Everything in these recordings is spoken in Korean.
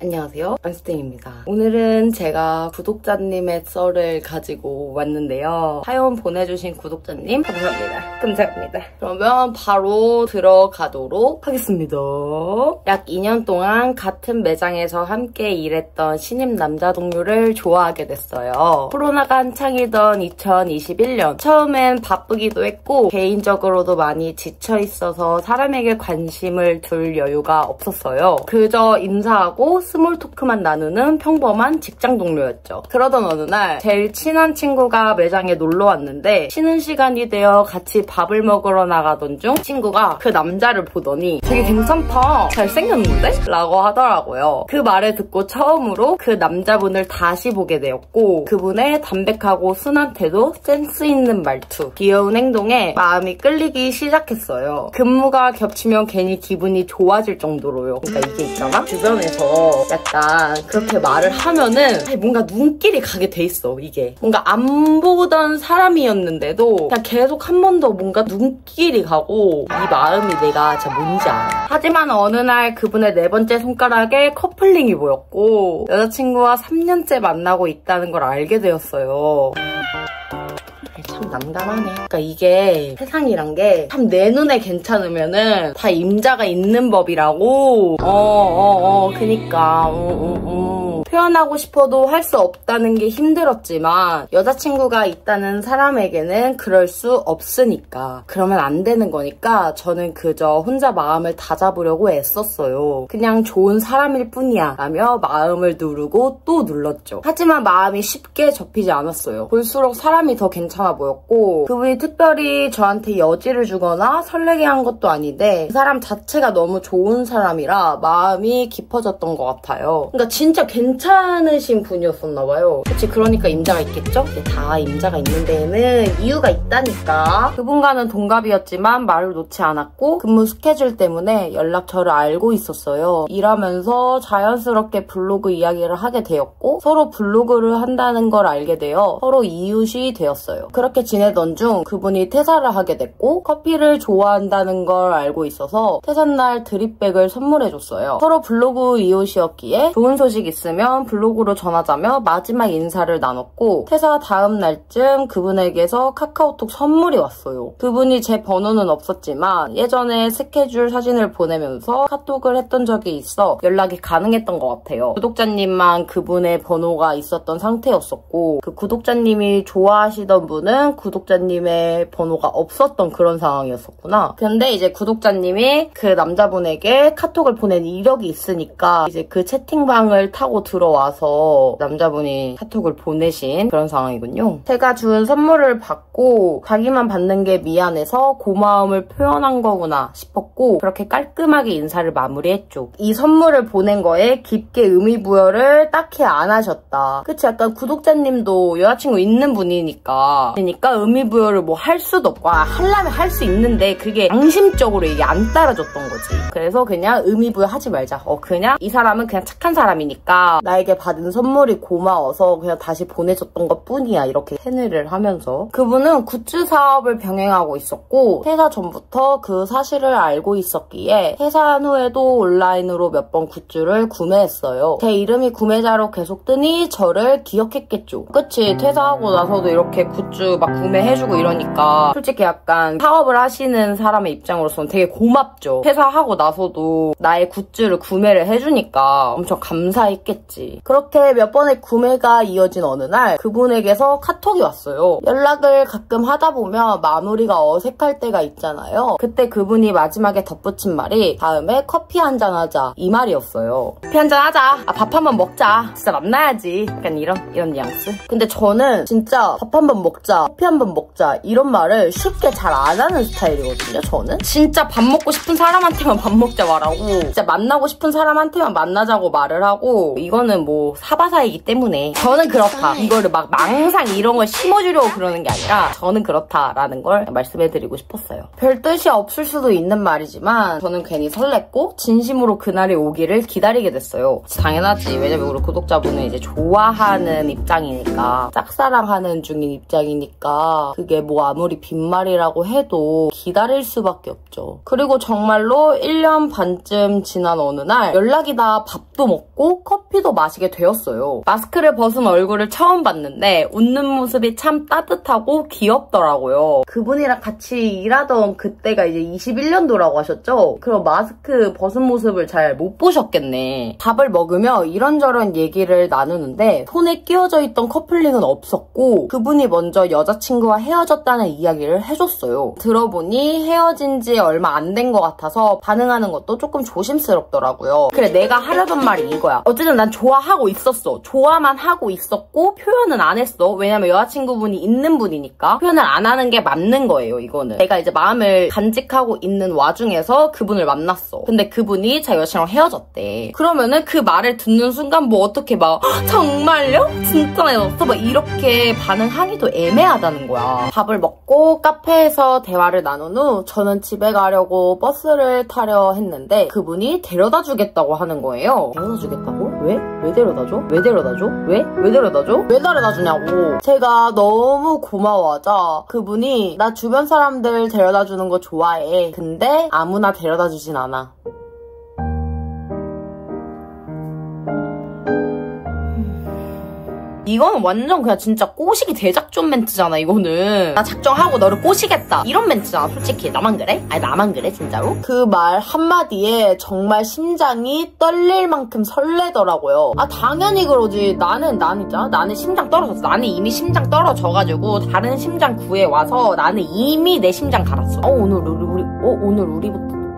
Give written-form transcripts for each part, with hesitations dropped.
안녕하세요, 안스팅입니다. 오늘은 제가 구독자님의 썰을 가지고 왔는데요. 사연 보내주신 구독자님 감사합니다. 그러면 바로 들어가도록 하겠습니다. 약 2년 동안 같은 매장에서 함께 일했던 신입 남자 동료를 좋아하게 됐어요. 코로나가 한창이던 2021년 처음엔 바쁘기도 했고 개인적으로도 많이 지쳐있어서 사람에게 관심을 둘 여유가 없었어요. 그저 인사하고 스몰 토크만 나누는 평범한 직장 동료였죠. 그러던 어느 날 제일 친한 친구가 매장에 놀러 왔는데 쉬는 시간이 되어 같이 밥을 먹으러 나가던 중 친구가 그 남자를 보더니 되게 괜찮다, 잘생겼는데? 라고 하더라고요. 그 말을 듣고 처음으로 그 남자분을 다시 보게 되었고 그분의 담백하고 순한 태도, 센스 있는 말투, 귀여운 행동에 마음이 끌리기 시작했어요. 근무가 겹치면 괜히 기분이 좋아질 정도로요. 그러니까 이게 있잖아? 주변에서 약간 그렇게 말을 하면은 뭔가 눈길이 가게 돼 있어. 이게 뭔가 안 보던 사람이었는데도 그냥 계속 한 번 더 뭔가 눈길이 가고 이 마음이 내가 진짜 뭔지 알아. 하지만 어느 날 그분의 네 번째 손가락에 커플링이 보였고 여자친구와 3년째 만나고 있다는 걸 알게 되었어요. 참 난감하네. 그러니까 이게 세상이란 게 참 내 눈에 괜찮으면은 다 임자가 있는 법이라고. 그니까 표현하고 싶어도 할 수 없다는 게 힘들었지만 여자친구가 있다는 사람에게는 그럴 수 없으니까, 그러면 안 되는 거니까 저는 그저 혼자 마음을 다잡으려고 애썼어요. 그냥 좋은 사람일 뿐이야 라며 마음을 누르고 또 눌렀죠. 하지만 마음이 쉽게 접히지 않았어요. 볼수록 사람이 더 괜찮아 보였고 그분이 특별히 저한테 여지를 주거나 설레게 한 것도 아닌데 그 사람 자체가 너무 좋은 사람이라 마음이 깊어졌던 것 같아요. 그러니까 진짜 괜찮으신 분이었었나 봐요. 그치, 그러니까 임자가 있겠죠? 다 임자가 있는 데에는 이유가 있다니까. 그분과는 동갑이었지만 말을 놓지 않았고 근무 스케줄 때문에 연락처를 알고 있었어요. 일하면서 자연스럽게 블로그 이야기를 하게 되었고 서로 블로그를 한다는 걸 알게 되어 서로 이웃이 되었어요. 그렇게 지내던 중 그분이 퇴사를 하게 됐고 커피를 좋아한다는 걸 알고 있어서 퇴사날 드립백을 선물해줬어요. 서로 블로그 이웃이었기에 좋은 소식 있으면 블로그로 전하자며 마지막 인사를 나눴고 퇴사 다음 날쯤 그분에게서 카카오톡 선물이 왔어요. 그분이 제 번호는 없었지만 예전에 스케줄 사진을 보내면서 카톡을 했던 적이 있어 연락이 가능했던 것 같아요. 구독자님만 그분의 번호가 있었던 상태였었고 그 구독자님이 좋아하시던 분은 구독자님의 번호가 없었던 그런 상황이었었구나. 근데 이제 구독자님이 그 남자분에게 카톡을 보낸 이력이 있으니까 이제 그 채팅방을 타고 들어와서 남자분이 카톡을 보내신 그런 상황이군요. 제가 준 선물을 받고 자기만 받는 게 미안해서 고마움을 표현한 거구나 싶었고 그렇게 깔끔하게 인사를 마무리했죠. 이 선물을 보낸 거에 깊게 의미부여를 딱히 안 하셨다. 그치, 약간 구독자님도 여자친구 있는 분이니까 그러니까 의미부여를 뭐 할 수도 없고 하려면 할 수 있는데 그게 양심적으로 이게 안 따라줬던 거지. 그래서 그냥 의미부여 하지 말자. 그냥 이 사람은 그냥 착한 사람이니까 나에게 받은 선물이 고마워서 그냥 다시 보내줬던 것 뿐이야, 이렇게 세뇌를 하면서. 그분은 굿즈 사업을 병행하고 있었고 퇴사 전부터 그 사실을 알고 있었기에 퇴사한 후에도 온라인으로 몇 번 굿즈를 구매했어요. 제 이름이 구매자로 계속 뜨니 저를 기억했겠죠. 그치, 퇴사하고 나서도 이렇게 굿즈 막 구매해주고 이러니까 솔직히 약간 사업을 하시는 사람의 입장으로서는 되게 고맙죠. 퇴사하고 나서도 나의 굿즈를 구매를 해주니까 엄청 감사했겠지. 그렇게 몇 번의 구매가 이어진 어느 날 그분에게서 카톡이 왔어요. 연락을 가끔 하다 보면 마무리가 어색할 때가 있잖아요. 그때 그분이 마지막에 덧붙인 말이 다음에 커피 한잔 하자, 이 말이었어요. 커피 한잔 하자, 밥 한번 먹자, 진짜 만나야지, 약간 이런 뉘앙스. 근데 저는 진짜 밥 한번 먹자, 커피 한번 먹자 이런 말을 쉽게 잘 안 하는 스타일이거든요. 저는 진짜 밥 먹고 싶은 사람한테만 밥 먹자 말하고 진짜 만나고 싶은 사람한테만 만나자고 말을 하고 이거는 뭐 사바사이기 때문에 저는 그렇다. 이거를 막 망상 이런 걸 심어주려고 그러는 게 아니라 저는 그렇다라는 걸 말씀해드리고 싶었어요. 별 뜻이 없을 수도 있는 말이지만 저는 괜히 설렜고 진심으로 그날이 오기를 기다리게 됐어요. 당연하지. 왜냐면 우리 구독자분은 이제 좋아하는 입장이니까 짝사랑하는 중인 입장이니까 하니까 그게 뭐 아무리 빈말이라고 해도 기다릴 수밖에 없죠. 그리고 정말로 1년 반쯤 지난 어느 날 연락이 다 밥도 먹고 커피도 마시게 되었어요. 마스크를 벗은 얼굴을 처음 봤는데 웃는 모습이 참 따뜻하고 귀엽더라고요. 그분이랑 같이 일하던 그때가 이제 21년도라고 하셨죠? 그럼 마스크 벗은 모습을 잘 못 보셨겠네. 밥을 먹으며 이런저런 얘기를 나누는데 손에 끼워져 있던 커플링은 없었고 그분이 먼저 여자친구와 헤어졌다는 이야기를 해줬어요. 들어보니 헤어진 지 얼마 안 된 것 같아서 반응하는 것도 조금 조심스럽더라고요. 그래, 내가 하려던 말이 이거야. 어쨌든 난 좋아하고 있었어. 좋아만 하고 있었고 표현은 안 했어. 왜냐면 여자친구분이 있는 분이니까 표현을 안 하는 게 맞는 거예요, 이거는. 내가 이제 마음을 간직하고 있는 와중에서 그분을 만났어. 근데 그분이 자기 여자친구랑 헤어졌대. 그러면은 그 말을 듣는 순간 뭐 어떻게 막 정말요? 진짜 헤어졌어? 막 이렇게 반응하기도 애매하다는 거야. 밥을 먹고 카페에서 대화를 나눈 후 저는 집에 가려고 버스를 타려 했는데 그분이 데려다 주겠다고 하는 거예요. 데려다 주겠다고? 왜? 왜 데려다 줘? 왜 데려다 줘? 왜? 왜 데려다 줘? 왜 데려다 주냐고. 제가 너무 고마워하자 그분이 나 주변 사람들 데려다 주는 거 좋아해. 근데 아무나 데려다 주진 않아. 이거는 완전 그냥 진짜 꼬시기 대작전 멘트잖아, 이거는. 나 작정하고 너를 꼬시겠다. 이런 멘트잖아, 솔직히. 나만 그래? 아니, 나만 그래, 진짜로? 그 말 한마디에 정말 심장이 떨릴 만큼 설레더라고요. 아, 당연히 그러지. 나는 심장 떨어졌어. 나는 이미 심장 떨어져가지고 다른 심장 구에 와서 나는 이미 내 심장 갈았어.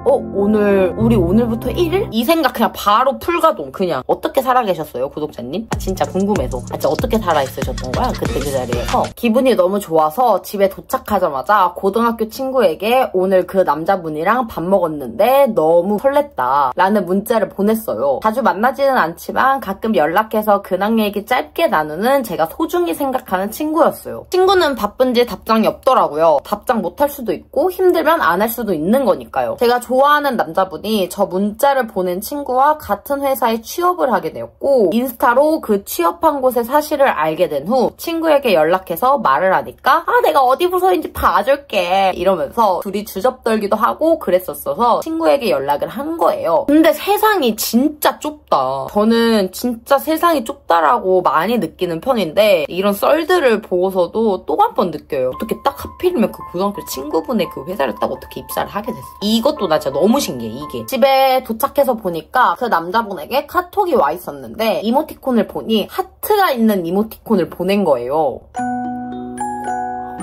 오늘부터 1일? 이 생각 그냥 바로 풀가동. 그냥 어떻게 살아 계셨어요, 구독자님? 아, 진짜 궁금해서. 진짜 어떻게 살아 있으셨던 거야, 그때 그 자리에서? 기분이 너무 좋아서 집에 도착하자마자 고등학교 친구에게 오늘 그 남자분이랑 밥 먹었는데 너무 설렜다 라는 문자를 보냈어요. 자주 만나지는 않지만 가끔 연락해서 근황 얘기 짧게 나누는 제가 소중히 생각하는 친구였어요. 친구는 바쁜지 답장이 없더라고요. 답장 못할 수도 있고 힘들면 안 할 수도 있는 거니까요. 제가 좋아하는 남자분이 저 문자를 보낸 친구와 같은 회사에 취업을 하게 되었고 인스타로 그 취업한 곳의 사실을 알게 된 후 친구에게 연락해서 말을 하니까 아, 내가 어디 부서인지 봐줄게 이러면서 둘이 주접떨기도 하고 그랬었어서 친구에게 연락을 한 거예요. 근데 세상이 진짜 좁다. 저는 진짜 세상이 좁다라고 많이 느끼는 편인데 이런 썰들을 보고서도 또 한 번 느껴요. 어떻게 딱 하필이면 그 고등학교 친구분의 그 회사를 딱 어떻게 입사를 하게 됐어. 이것도 나 진짜 너무 신기해, 이게. 집에 도착해서 보니까 그 남자분에게 카톡이 와 있었는데 이모티콘을 보니 하트가 있는 이모티콘을 보낸 거예요.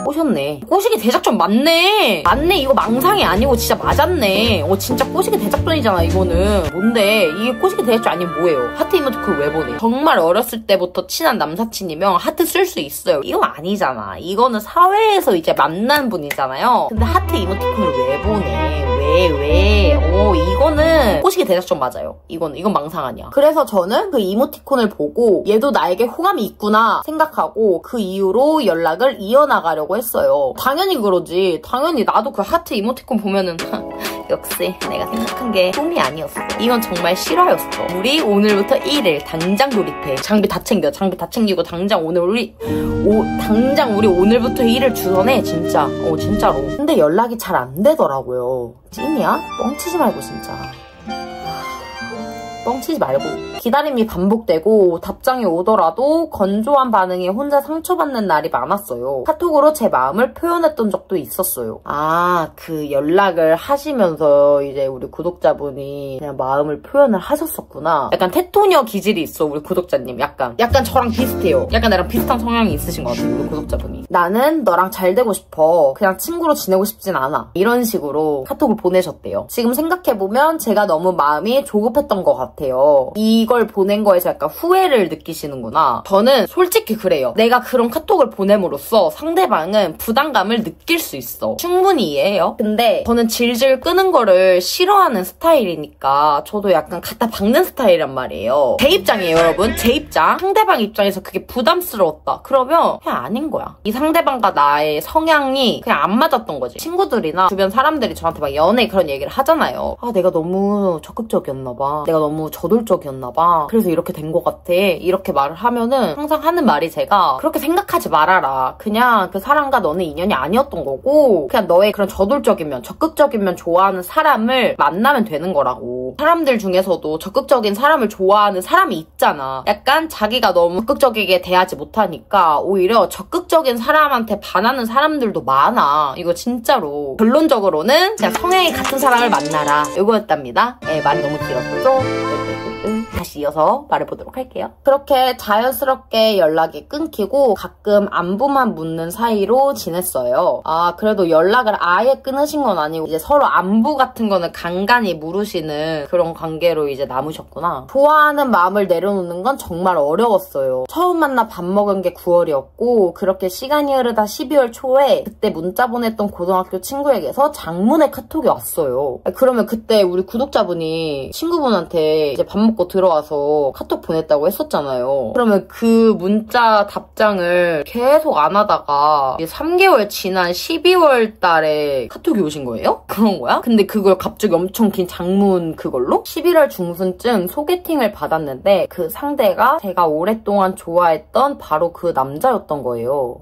꼬셨네. 꼬시기 대작전 맞네. 이거 망상이 아니고 진짜 맞았네. 진짜 꼬시기 대작전이잖아, 이거는. 뭔데? 이게 꼬시기 대작전 아니면 뭐예요? 하트 이모티콘을 왜 보내? 정말 어렸을 때부터 친한 남사친이면 하트 쓸 수 있어요. 이건 아니잖아. 이거는 사회에서 이제 만난 분이잖아요. 근데 하트 이모티콘을 왜 보내? 왜? 이거는 꼬시기 대작전 맞아요. 이건 망상 아니야. 그래서 저는 그 이모티콘을 보고 얘도 나에게 호감이 있구나 생각하고 그 이후로 연락을 이어나가려고 했어요. 당연히 그러지. 당연히 나도 그 하트 이모티콘 보면은 역시 내가 생각한 게 꿈이 아니었어. 이건 정말 실화였어. 우리 오늘부터 1일 당장 돌입해. 장비 다 챙기고 당장 우리 오늘부터 1일 주선해. 진짜. 진짜로. 근데 연락이 잘 안 되더라고요. 찐이야? 뻥치지 말고 진짜. 뻥치지 말고. 기다림이 반복되고 답장이 오더라도 건조한 반응에 혼자 상처받는 날이 많았어요. 카톡으로 제 마음을 표현했던 적도 있었어요. 그 연락을 하시면서 이제 우리 구독자분이 그냥 마음을 표현을 하셨었구나. 약간 테토녀 기질이 있어, 우리 구독자님. 약간 저랑 비슷해요. 약간 나랑 비슷한 성향이 있으신 것 같아요, 우리 구독자분이. 나는 너랑 잘 되고 싶어. 그냥 친구로 지내고 싶진 않아. 이런 식으로 카톡을 보내셨대요. 지금 생각해보면 제가 너무 마음이 조급했던 것 같아요. 이걸 보낸 거에서 약간 후회를 느끼시는구나. 저는 솔직히 그래요. 내가 그런 카톡을 보냄으로써 상대방은 부담감을 느낄 수 있어. 충분히 이해해요. 근데 저는 질질 끄는 거를 싫어하는 스타일이니까 저도 약간 갖다 박는 스타일이란 말이에요. 제 입장이에요, 여러분. 제 입장. 상대방 입장에서 그게 부담스러웠다. 그러면 그냥 아닌 거야. 이 상대방과 나의 성향이 그냥 안 맞았던 거지. 친구들이나 주변 사람들이 저한테 막 연애 그런 얘기를 하잖아요. 내가 너무 적극적이었나 봐. 내가 너무 저돌적이었나 봐. 너가. 그래서 이렇게 된 것 같아. 이렇게 말을 하면은 항상 하는 말이 제가 그렇게 생각하지 말아라. 그냥 그 사람과 너는 인연이 아니었던 거고 그냥 너의 그런 저돌적인 면, 적극적인 면 좋아하는 사람을 만나면 되는 거라고. 사람들 중에서도 적극적인 사람을 좋아하는 사람이 있잖아. 약간 자기가 너무 적극적이게 대하지 못하니까 오히려 적극적인 사람한테 반하는 사람들도 많아. 이거 진짜로. 결론적으로는 그냥 성향이 같은 사람을 만나라. 이거였답니다. 네, 말이 너무 길었죠? 다시 이어서 말해보도록 할게요. 그렇게 자연스럽게 연락이 끊기고 가끔 안부만 묻는 사이로 지냈어요. 아, 그래도 연락을 아예 끊으신 건 아니고 이제 서로 안부 같은 거는 간간히 물으시는 그런 관계로 이제 남으셨구나. 좋아하는 마음을 내려놓는 건 정말 어려웠어요. 처음 만나 밥 먹은 게 9월이었고 그렇게 시간이 흐르다 12월 초에 그때 문자 보냈던 고등학교 친구에게서 장문의 카톡이 왔어요. 그러면 그때 우리 구독자분이 친구분한테 이제 밥 먹고 들어와서 카톡 보냈다고 했었잖아요. 그러면 그 문자 답장을 계속 안 하다가 이제 3개월 지난 12월 달에 카톡이 오신 거예요? 그런 거야? 근데 그걸 갑자기 엄청 긴 장문 그걸로? 11월 중순쯤 소개팅을 받았는데 그 상대가 제가 오랫동안 좋아했던 바로 그 남자였던 거예요.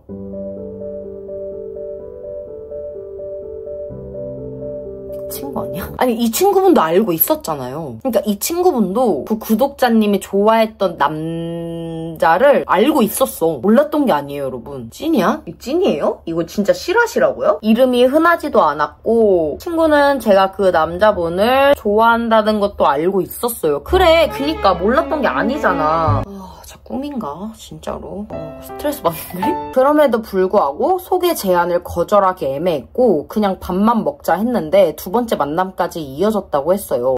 친구 아니야? 아니 이 친구분도 알고 있었잖아요. 그러니까 이 친구분도 그 구독자님이 좋아했던 남자를 알고 있었어. 몰랐던 게 아니에요, 여러분. 찐이야? 이 찐이에요? 이거 진짜 실화시라고요? 이름이 흔하지도 않았고 친구는 제가 그 남자분을 좋아한다는 것도 알고 있었어요. 그래, 그니까 몰랐던 게 아니잖아. 꿈인가? 진짜로? 스트레스 받는데? 그럼에도 불구하고 소개 제안을 거절하기 애매했고 그냥 밥만 먹자 했는데 두 번째 만남까지 이어졌다고 했어요.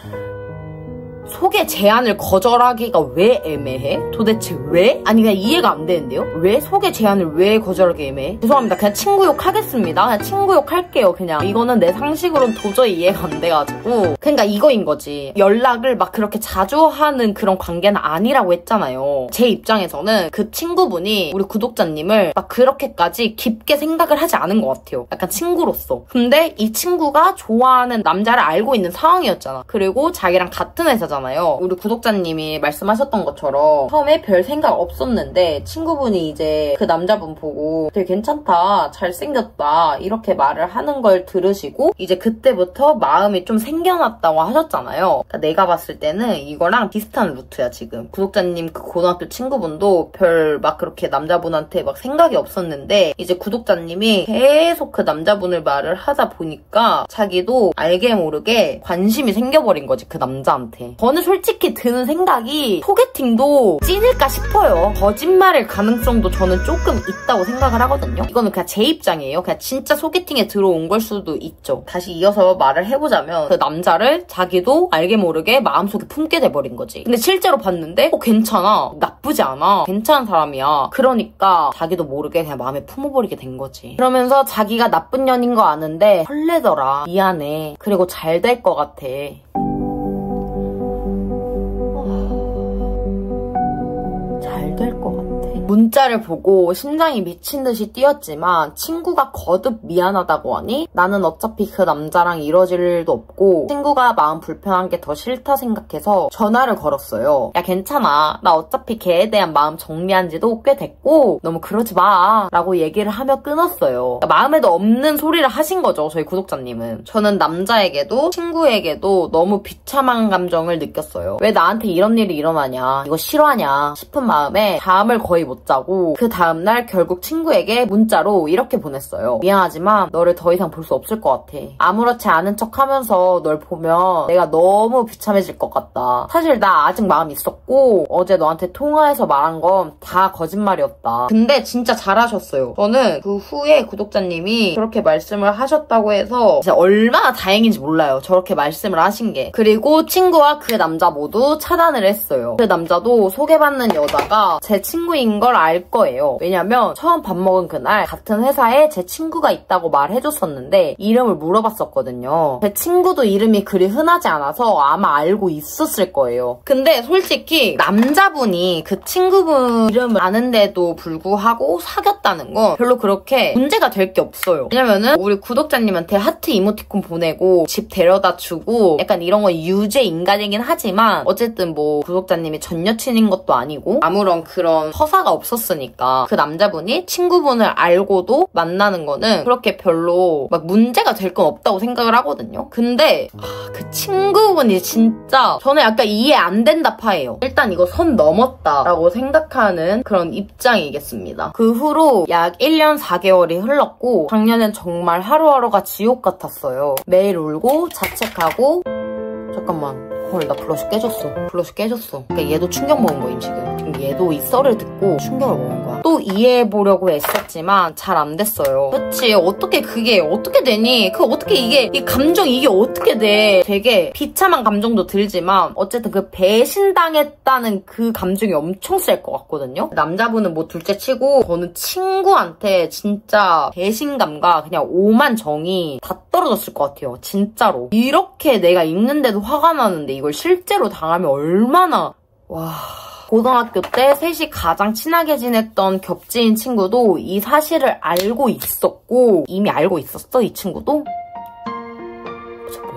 소개 제안을 거절하기가 왜 애매해? 도대체 왜? 아니 그냥 이해가 안 되는데요? 왜 소개 제안을 왜 거절하기 애매해? 죄송합니다. 그냥 친구욕 하겠습니다. 그냥 친구욕 할게요. 그냥 이거는 내 상식으로는 도저히 이해가 안 돼가지고 그러니까 이거인 거지. 연락을 막 그렇게 자주 하는 그런 관계는 아니라고 했잖아요. 제 입장에서는 그 친구분이 우리 구독자님을 막 그렇게까지 깊게 생각을 하지 않은 것 같아요. 약간 친구로서. 근데 이 친구가 좋아하는 남자를 알고 있는 상황이었잖아. 그리고 자기랑 같은 회사잖아. 우리 구독자님이 말씀하셨던 것처럼 처음에 별 생각 없었는데 친구분이 이제 그 남자분 보고 되게 괜찮다, 잘생겼다 이렇게 말을 하는 걸 들으시고 이제 그때부터 마음이 좀 생겨났다고 하셨잖아요. 그러니까 내가 봤을 때는 이거랑 비슷한 루트야 지금. 구독자님 그 고등학교 친구분도 별 막 그렇게 남자분한테 막 생각이 없었는데 이제 구독자님이 계속 그 남자분을 말을 하다 보니까 자기도 알게 모르게 관심이 생겨버린 거지, 그 남자한테. 저는 솔직히 드는 생각이 소개팅도 찐일까 싶어요. 거짓말일 가능성도 저는 조금 있다고 생각을 하거든요. 이거는 그냥 제 입장이에요. 그냥 진짜 소개팅에 들어온 걸 수도 있죠. 다시 이어서 말을 해보자면 그 남자를 자기도 알게 모르게 마음속에 품게 돼버린 거지. 근데 실제로 봤는데 괜찮아, 나쁘지 않아, 괜찮은 사람이야. 그러니까 자기도 모르게 그냥 마음에 품어버리게 된 거지. 그러면서 자기가 나쁜 년인 거 아는데 설레더라, 미안해, 그리고 잘 될 것 같아. 잘 될 것 같아. 문자를 보고 심장이 미친 듯이 뛰었지만 친구가 거듭 미안하다고 하니 나는 어차피 그 남자랑 이뤄질 일도 없고 친구가 마음 불편한 게 더 싫다 생각해서 전화를 걸었어요. 야 괜찮아, 나 어차피 걔에 대한 마음 정리한 지도 꽤 됐고 너무 그러지 마 라고 얘기를 하며 끊었어요. 그러니까 마음에도 없는 소리를 하신 거죠, 저희 구독자님은. 저는 남자에게도 친구에게도 너무 비참한 감정을 느꼈어요. 왜 나한테 이런 일이 일어나냐, 이거 싫어하냐 싶은 마음에 잠을 거의 못 자고 그 다음날 결국 친구에게 문자로 이렇게 보냈어요. 미안하지만 너를 더 이상 볼 수 없을 것 같아. 아무렇지 않은 척 하면서 널 보면 내가 너무 비참해질 것 같다. 사실 나 아직 마음 있었고 어제 너한테 통화해서 말한 건 다 거짓말이었다. 근데 진짜 잘하셨어요. 저는 그 후에 구독자님이 그렇게 말씀을 하셨다고 해서 진짜 얼마나 다행인지 몰라요. 저렇게 말씀을 하신 게. 그리고 친구와 그 남자 모두 차단을 했어요. 그 남자도 소개받는 여자가 제 친구인 친구인 걸 알 거예요. 왜냐면 처음 밥 먹은 그날 같은 회사에 제 친구가 있다고 말해줬었는데 이름을 물어봤었거든요. 제 친구도 이름이 그리 흔하지 않아서 아마 알고 있었을 거예요. 근데 솔직히 남자분이 그 친구분 이름을 아는데도 불구하고 사귀었다는 건 별로 그렇게 문제가 될 게 없어요. 왜냐면은 우리 구독자님한테 하트 이모티콘 보내고 집 데려다 주고 약간 이런 건 유죄 인간이긴 하지만 어쨌든 뭐 구독자님이 전 여친인 것도 아니고 아무런 그런 허사가 없었으니까 그 남자분이 친구분을 알고도 만나는 거는 그렇게 별로 막 문제가 될 건 없다고 생각을 하거든요. 근데 그 친구분이 진짜 저는 약간 이해 안 된다 파예요. 일단 이거 선 넘었다라고 생각하는 그런 입장이겠습니다. 그 후로 약 1년 4개월이 흘렀고 작년엔 정말 하루하루가 지옥 같았어요. 매일 울고 자책하고 잠깐만 헐 나 블러셔 깨졌어. 블러셔 깨졌어. 그러니까 얘도 충격 먹은 거임 지금. 얘도 이 썰을 듣고 충격을 먹은 거야. 또 이해해보려고 애썼지만 잘 안 됐어요. 그치 어떻게 그게 어떻게 되니? 그 어떻게 이게 이 감정 이게 어떻게 돼? 되게 비참한 감정도 들지만 어쨌든 그 배신당했다는 그 감정이 엄청 셀 것 같거든요. 남자분은 뭐 둘째 치고 저는 친구한테 진짜 배신감과 그냥 오만 정이 다 떨어졌을 것 같아요. 진짜로. 이렇게 내가 읽는데도 화가 나는데 이걸 실제로 당하면 얼마나 와... 고등학교 때 셋이 가장 친하게 지냈던 겹치인 친구도 이 사실을 알고 있었고 이미 알고 있었어 이 친구도?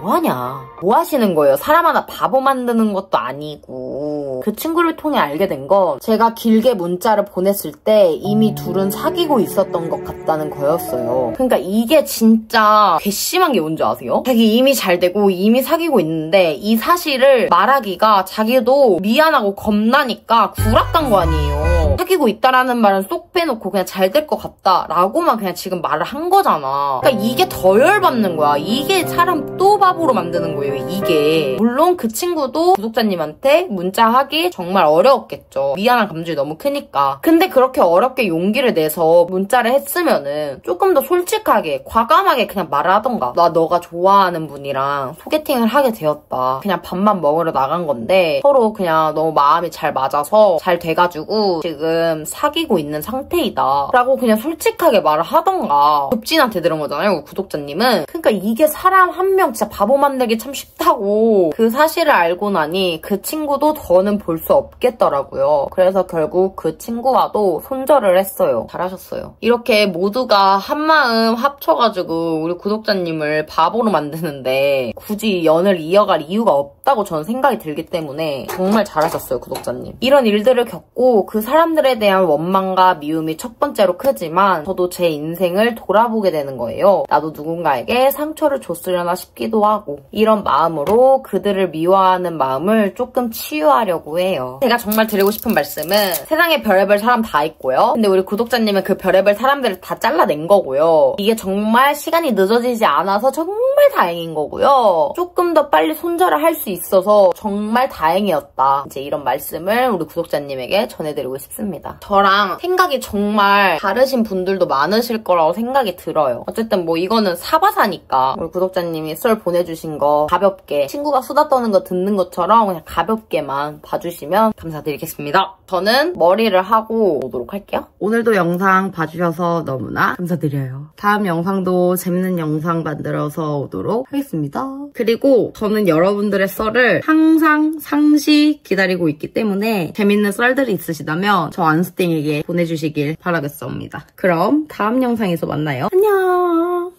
뭐하냐? 뭐 하시는 거예요? 사람 하나 바보 만드는 것도 아니고. 그 친구를 통해 알게 된 건 제가 길게 문자를 보냈을 때 이미 둘은 사귀고 있었던 것 같다는 거였어요. 그러니까 이게 진짜 괘씸한 게 뭔지 아세요? 자기 이미 잘 되고 이미 사귀고 있는데 이 사실을 말하기가 자기도 미안하고 겁나니까 구락간 거 아니에요. 사귀고 있다라는 말은 쏙 빼놓고 그냥 잘 될 것 같다라고만 그냥 지금 말을 한 거잖아. 그러니까 이게 더 열받는 거야. 이게 사람 또 바보로 만드는 거예요. 이게. 물론 그 친구도 구독자님한테 문자하기 정말 어려웠겠죠. 미안한 감정이 너무 크니까. 근데 그렇게 어렵게 용기를 내서 문자를 했으면은 조금 더 솔직하게 과감하게 그냥 말을 하던가. 나 너가 좋아하는 분이랑 소개팅을 하게 되었다. 그냥 밥만 먹으러 나간 건데 서로 그냥 너무 마음이 잘 맞아서 잘 돼가지고 지금 사귀고 있는 상태이다 라고 그냥 솔직하게 말을 하던가. 급진한테 들은 거잖아요. 구독자님은. 그러니까 이게 사람 한 명 진짜 바보 만들기 참 쉽다고. 그 사실을 알고 나니 그 친구도 더는 볼 수 없겠더라고요. 그래서 결국 그 친구와도 손절을 했어요. 잘하셨어요. 이렇게 모두가 한마음 합쳐가지고 우리 구독자님을 바보로 만드는데 굳이 연을 이어갈 이유가 없다고 저는 생각이 들기 때문에 정말 잘하셨어요. 구독자님. 이런 일들을 겪고 그 사람들에 대한 원망과 미움이 첫 번째로 크지만 저도 제 인생을 돌아보게 되는 거예요. 나도 누군가에게 상처를 줬으려나 싶기도 하고 이런 마음으로 그들을 미워하는 마음을 조금 치유하려고 해요. 제가 정말 드리고 싶은 말씀은 세상에 별의별 사람 다 있고요. 근데 우리 구독자님은 그 별의별 사람들을 다 잘라낸 거고요. 이게 정말 시간이 늦어지지 않아서 정말 다행인 거고요. 조금 더 빨리 손절을 할 수 있어서 정말 다행이었다. 이제 이런 말씀을 우리 구독자님에게 전해드리고 싶습니다. 저랑 생각이 정말 다르신 분들도 많으실 거라고 생각이 들어요. 어쨌든 뭐 이거는 사바사니까 우리 구독자님이 썰 보내주신 거 가볍게 친구가 수다 떠는 거 듣는 것처럼 그냥 가볍게만 봐주시면 감사드리겠습니다. 저는 머리를 하고 오도록 할게요. 오늘도 영상 봐주셔서 너무나 감사드려요. 다음 영상도 재밌는 영상 만들어서 오도록 하겠습니다. 그리고 저는 여러분들의 썰을 항상 상시 기다리고 있기 때문에 재밌는 썰들이 있으시다면 저 안수땡에게 보내주시길 바라겠습니다. 그럼 다음 영상에서 만나요. 안녕!